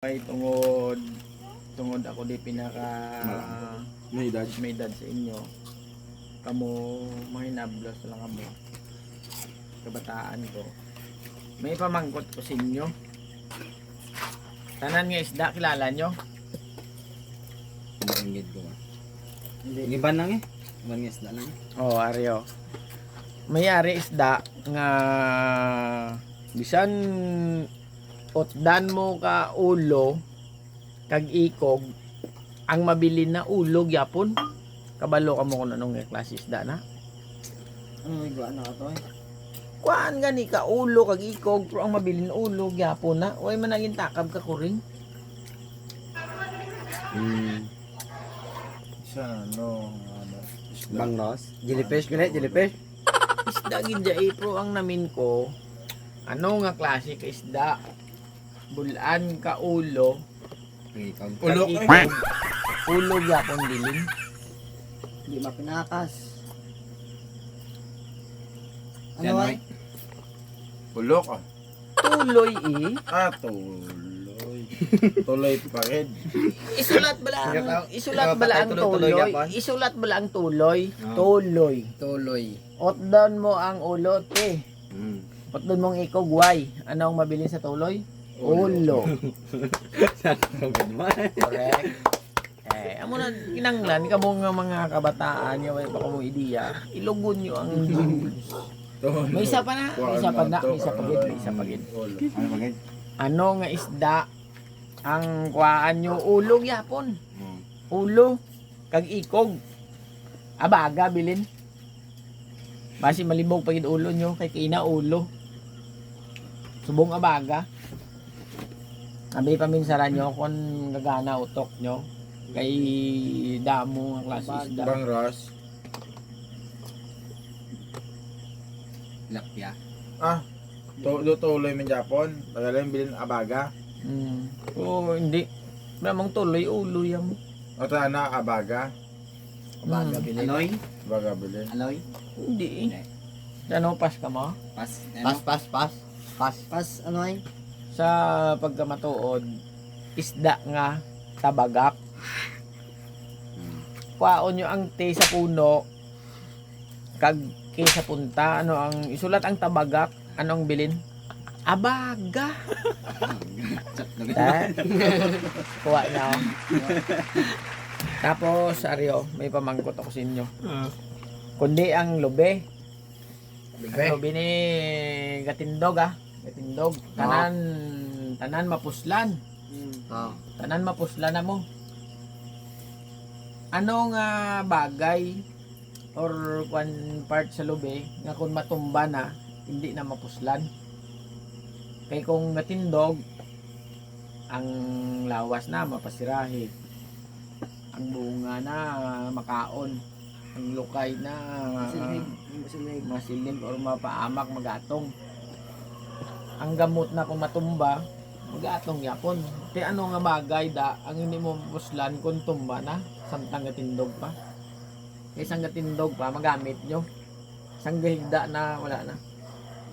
Ay tungod ako di pinaka May edad. sa inyo. Kamo mahinablos lang kamo. Kabataan ko. May pamangkot ko sa inyo. Tanan nga isda kilala nyo? Maringgit ko ba? Iban lang eh. Iban nga isda lang. Oh, Aryo. May ari isda nga bisan otdan mo ka ulo kag ikog ang mabili na ulo gyapon. Kabalo ka mo kung anong klase isda na. Ano may gawa na ka to eh? Kuan gani ka ulo kag ikog pero ang mabili na ulo gyapon na. Way man naging takab ka kuring. Isa ano? Bangos? Jellyfish gani? Jellyfish? Isda gid jay pero ang namin ko ano nga klase ka isda? Bulan ka ulo. Ulo kag ka ikog. Ulo gyapon bilin. Hindi mapinakas. Yan, Ano Mike. ay? Ulok ah. Tuloy Tuloy. Tuloy pa rin. Isulat bala ang tuloy. Isulat bala ang tuloy. Oh. Tuloy. Tuloy. Otdon mo ang ulo te. Hmm. Otdon mong ikog why? Ano ang mabilis sa tuloy? Ulo. Correct. Amo na kinanglan kamo nga mga kabataan nya way pa kamo ideya. Ilugon nyo ang Diyos. May isa pa na, may isa pa na, may isa pa gid, may isa pa gid. Ano bagay? Ano nga isda ang kuhaan nyo ulo gyapon. Ulo kag ikog. Abaga bilin. Basi malibog pagid ulo nyo kay kina ulo. Subong abaga. Abi paminsaran nyo kung gagana utok nyo kay damo ang klase isda. Bangros. Lapya. Tuloy man Japon. Tagalan bilin abaga. Oo, hindi. Namang tuloy ulo yan mo. O ta na abaga. Baga bilin. Anoy? Abaga bilin. Aloy? Hindi. Ano, pas ka mo? Pas. Pas. Pas. Ano ay? Sa pagkamatuod, isda nga tabagak. Kuhaon nyo ang te sa puno, kag ke sa punta, ano ang isulat ang tabagak, ano ang bilin? Abaga. Kuha na ako. Tapos, Aryo, may pamangkot ako sa inyo. Kundi ang lube. Ang lube ni Gatindog Gatindog. Tanan mapuslan. Oh. Tanan mapuslan na mo. Anong bagay or one part sa lube nga kung matumba na hindi na mapuslan? Kay kung natindog ang lawas na mapasirahe, ang bunga na makaon, ang lukay na masilig or mapaamak magatong, ang gamot na kung matumba magatong yapon. Kaya ano nga bagay da ang hindi mo mapuslan kung tumba na samtang gatindog pa? Kaya isang gatindog pa magamit nyo, isang gahigda na wala na.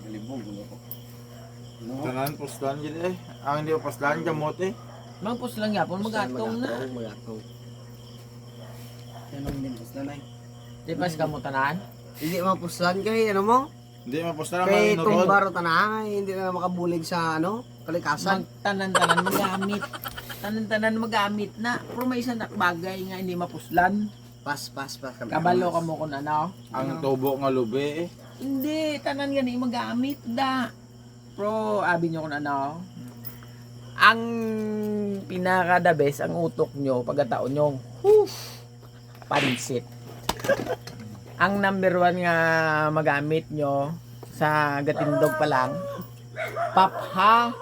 Galibog ulo ko. Tanan puslan gid eh. Ang hindi puslan gamot eh. Mapuslan yapon magatong na. Magatong. Yan ang din puslan ay. Di pas ka mo tanan? Hindi mapuslan kay ano mo? Hindi mapuslan Kay ang tumbaro tanang hindi na makabulig sa ano, kalikasan. Tanan-tanan magamit. Tanan-tanan magamit na. Pero may isang bagay nga hindi mapuslan. Pas. Kabalo ka mo kung ano. Ang tubo nga lube eh. Hindi, tanan gani magamit da. Pero abi nyo kung ano. Ang pinaka the best ang utok nyo pagkataon nyo. Pansit. Ang number one nga magamit nyo sa gatindog pa lang, papha.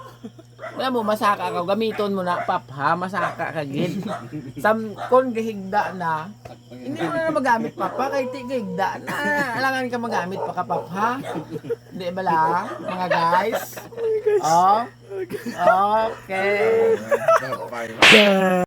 Wala mo, masaka ka. Gamiton mo na, papha, masaka ka gid. Kung gahigda na, hindi mo na magamit papha, kahit gahigda na. Alangan ka magamit pa ka papha. Hindi bala, mga guys? Oh, okay. Bye.